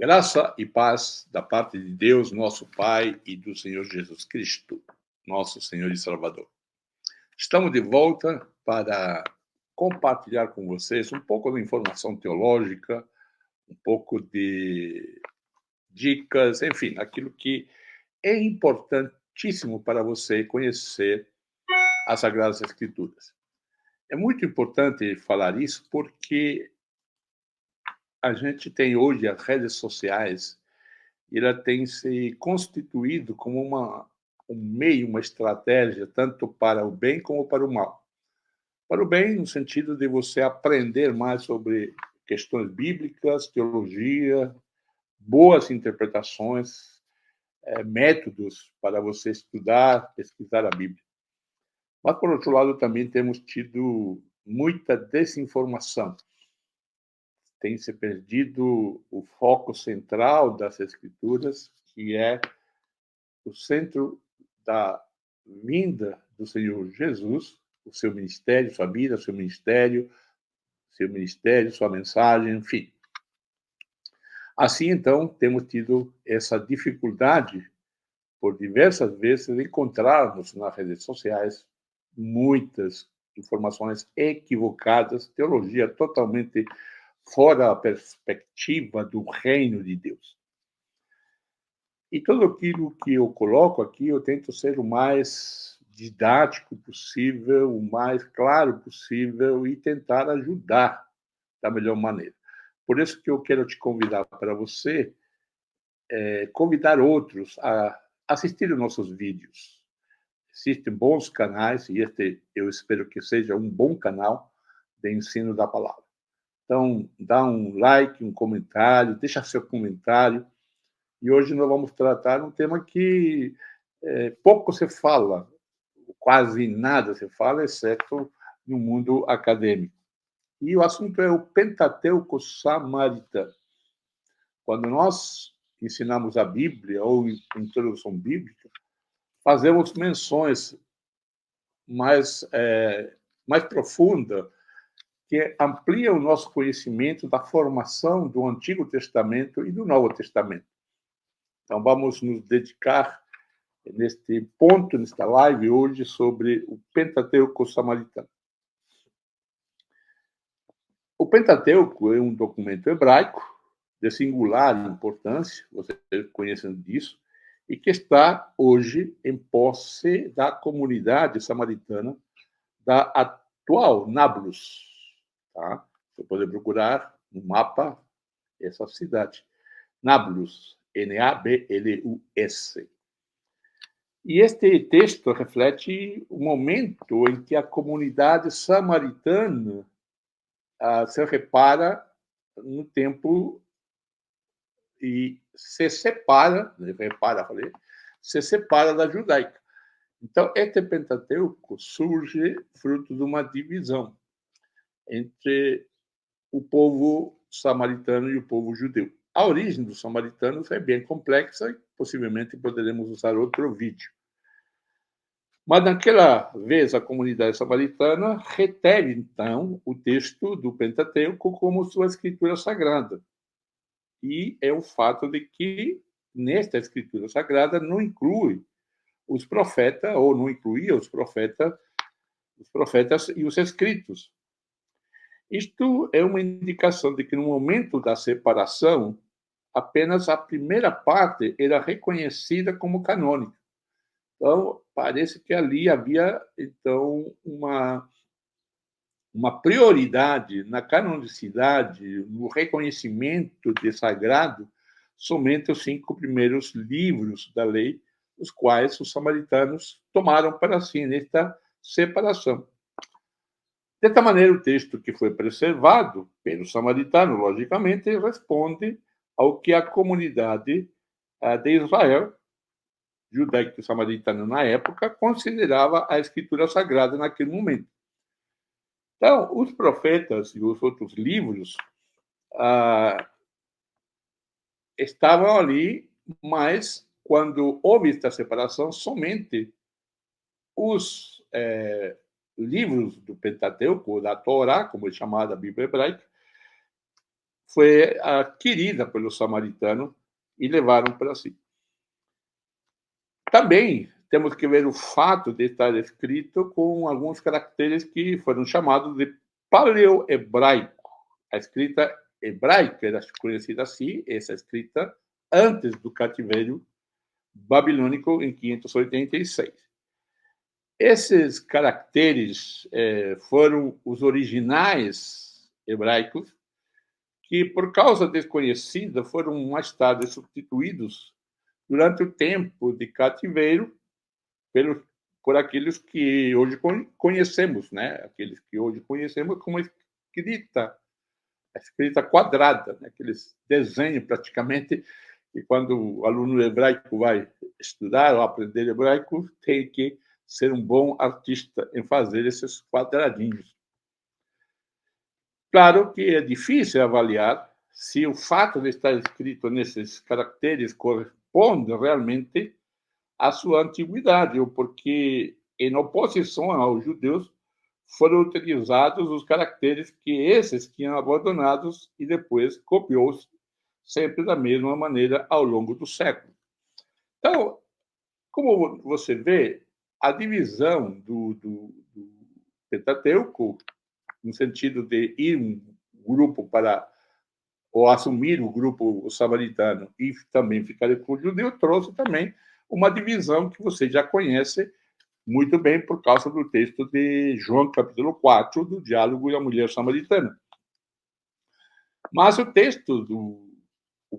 Graça e paz da parte de Deus, nosso Pai, e do Senhor Jesus Cristo, nosso Senhor e Salvador. Estamos de volta para compartilhar com vocês um pouco de informação teológica, um pouco de dicas, enfim, aquilo que é importantíssimo para você conhecer as Sagradas Escrituras. É muito importante falar isso porque a gente tem hoje as redes sociais e ela tem se constituído como um meio, uma estratégia, tanto para o bem como para o mal. Para o bem, no sentido de você aprender mais sobre questões bíblicas, teologia, boas interpretações, métodos para você estudar, pesquisar a Bíblia. Mas, por outro lado, também temos tido muita desinformação. Tem se perdido o foco central das Escrituras, que é o centro da vinda do Senhor Jesus, o seu ministério, sua vida, seu ministério, sua mensagem, enfim. Assim, então, temos tido essa dificuldade, por diversas vezes, de encontrarmos nas redes sociais muitas informações equivocadas, teologia totalmente fora da perspectiva do reino de Deus. E tudo aquilo que eu coloco aqui, eu tento ser o mais didático possível, o mais claro possível e tentar ajudar da melhor maneira. Por isso que eu quero te convidar para você convidar outros a assistir os nossos vídeos. Existem bons canais e este eu espero que seja um bom canal de ensino da palavra. Então, dá um like, um comentário, deixa seu comentário. E hoje nós vamos tratar um tema que pouco se fala, quase nada se fala, exceto no mundo acadêmico. E o assunto é o Pentateuco Samaritano. Quando nós ensinamos a Bíblia ou introdução bíblica, fazemos menções mais profundas que ampliam o nosso conhecimento da formação do Antigo Testamento e do Novo Testamento. Então, vamos nos dedicar neste ponto, nesta live hoje, sobre o Pentateuco Samaritano. O Pentateuco é um documento hebraico de singular importância, vocês conhecem disso, e que está hoje em posse da comunidade samaritana da atual Nablus. Tá? Você pode procurar no mapa essa cidade. Nablus, Nablus. E este texto reflete o momento em que a comunidade samaritana se repara no templo e se separa da judaica. Então, este Pentateuco surge fruto de uma divisão entre o povo samaritano e o povo judeu. A origem dos samaritanos é bem complexa e possivelmente poderemos usar outro vídeo. Mas naquela vez a comunidade samaritana reteve, então, o texto do Pentateuco como sua escritura sagrada. E é o fato de que, nesta escritura sagrada, não inclui os profetas, ou não incluía os profetas e os escritos. Isto é uma indicação de que, no momento da separação, apenas a primeira parte era reconhecida como canônica. Então, parece que ali havia, então, uma prioridade na canonicidade, no reconhecimento de sagrado, somente os 5 primeiros livros da lei, os quais os samaritanos tomaram para si nesta separação. Desta maneira, o texto que foi preservado pelo samaritano, logicamente, responde ao que a comunidade de Israel, judaico e samaritano na época, considerava a escritura sagrada naquele momento. Então, os profetas e os outros livros estavam ali, mas quando houve esta separação, somente os livros do Pentateuco, da Torá, como é chamada a Bíblia hebraica, foi adquirida pelo samaritano e levaram para si. Também temos que ver o fato de estar escrito com alguns caracteres que foram chamados de paleohebraico. A escrita hebraica era conhecida assim, essa escrita antes do cativeiro babilônico em 586. Esses caracteres foram os originais hebraicos que, por causa desconhecida, foram mais tarde substituídos durante o tempo de cativeiro por aqueles que hoje conhecemos, né? Aqueles que hoje conhecemos como a escrita quadrada, né? Aqueles desenhos praticamente, e quando o aluno hebraico vai estudar ou aprender hebraico, tem que ser um bom artista em fazer esses quadradinhos. Claro que é difícil avaliar se o fato de estar escrito nesses caracteres corresponde realmente à sua antiguidade, ou porque, em oposição aos judeus, foram utilizados os caracteres que esses tinham abandonados e depois copiou-se sempre da mesma maneira ao longo do século. Então, como você vê, a divisão do Pentateuco, no sentido de ir um grupo para, ou assumir o grupo samaritano e também ficar com o judeu, trouxe também uma divisão que você já conhece muito bem por causa do texto de João, capítulo 4, do diálogo da mulher samaritana. Mas o texto do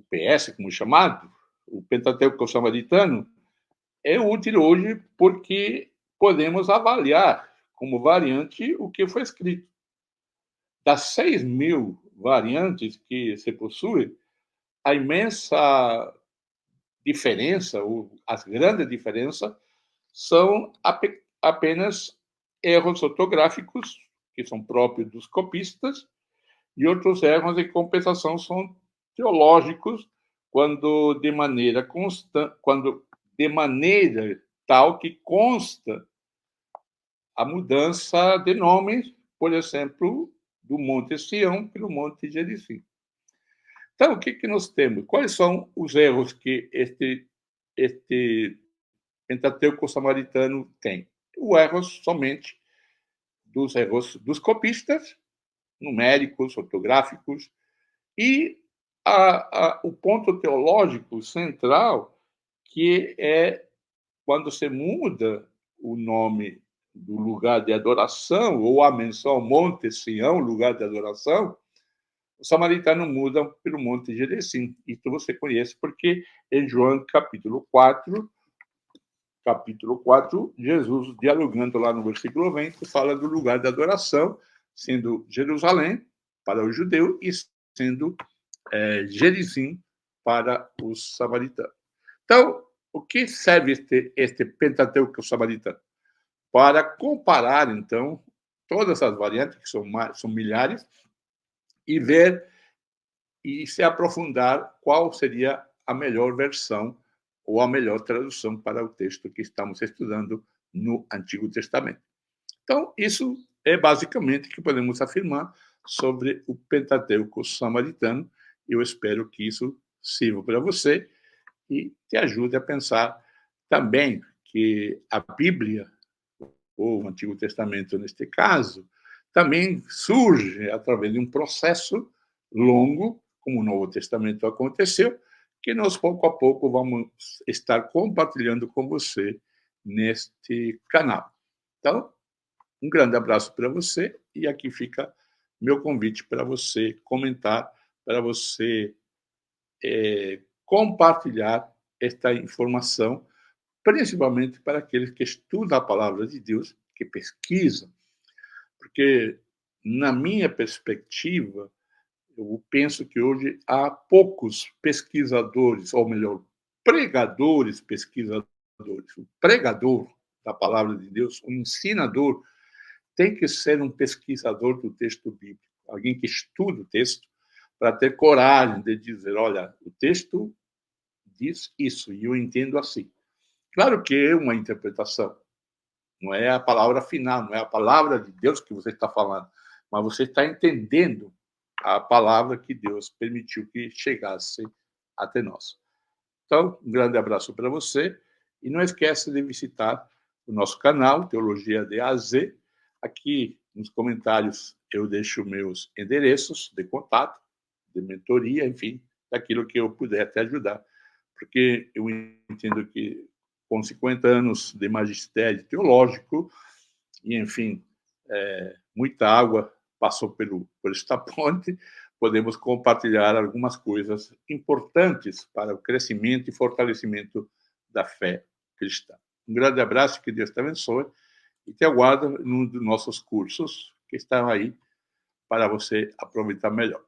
PS, como chamado, o Pentateuco samaritano, é útil hoje porque podemos avaliar como variante o que foi escrito. Das 6.000 variantes que se possui, a imensa diferença, ou as grandes diferenças, são apenas erros ortográficos, que são próprios dos copistas, e outros erros de compensação são teológicos, quando de maneira tal que consta a mudança de nome, por exemplo, do Monte Sião pelo Monte Gerizim. Então, o que nós temos? Quais são os erros que este Pentateuco samaritano tem? O erro somente dos erros dos copistas, numéricos, ortográficos, e o ponto teológico central, que é quando se muda o nome do lugar de adoração, ou a menção Monte Sião, lugar de adoração, o samaritano muda pelo Monte Gerizim. Isso você conhece porque em João capítulo 4, Jesus, dialogando lá no versículo 20, fala do lugar de adoração, sendo Jerusalém para o judeu e sendo Gerizim para os samaritanos. Então, o que serve este Pentateuco samaritano? Para comparar, então, todas as variantes, que são milhares, e ver e se aprofundar qual seria a melhor versão ou a melhor tradução para o texto que estamos estudando no Antigo Testamento. Então, isso é basicamente o que podemos afirmar sobre o Pentateuco samaritano. Eu espero que isso sirva para você e te ajude a pensar também que a Bíblia, ou o Antigo Testamento neste caso, também surge através de um processo longo, como o Novo Testamento aconteceu, que nós, pouco a pouco, vamos estar compartilhando com você neste canal. Então, um grande abraço para você e aqui fica meu convite para você comentar, para você compartilhar esta informação, principalmente para aqueles que estudam a palavra de Deus, que pesquisam, porque, na minha perspectiva, eu penso que hoje há poucos pesquisadores, ou melhor, pregadores pesquisadores. O pregador da palavra de Deus, o ensinador, tem que ser um pesquisador do texto bíblico, alguém que estuda o texto, para ter coragem de dizer, olha, o texto diz isso, e eu entendo assim. Claro que é uma interpretação, não é a palavra final, não é a palavra de Deus que você está falando, mas você está entendendo a palavra que Deus permitiu que chegasse até nós. Então, um grande abraço para você e não esqueça de visitar o nosso canal, Teologia de A a Z. Aqui nos comentários eu deixo meus endereços de contato, de mentoria, enfim, daquilo que eu puder te ajudar. Porque eu entendo que com 50 anos de magistério teológico, e enfim, muita água passou por esta ponte, podemos compartilhar algumas coisas importantes para o crescimento e fortalecimento da fé cristã. Um grande abraço, que Deus te abençoe e te aguardo num dos nossos cursos que estão aí para você aproveitar melhor.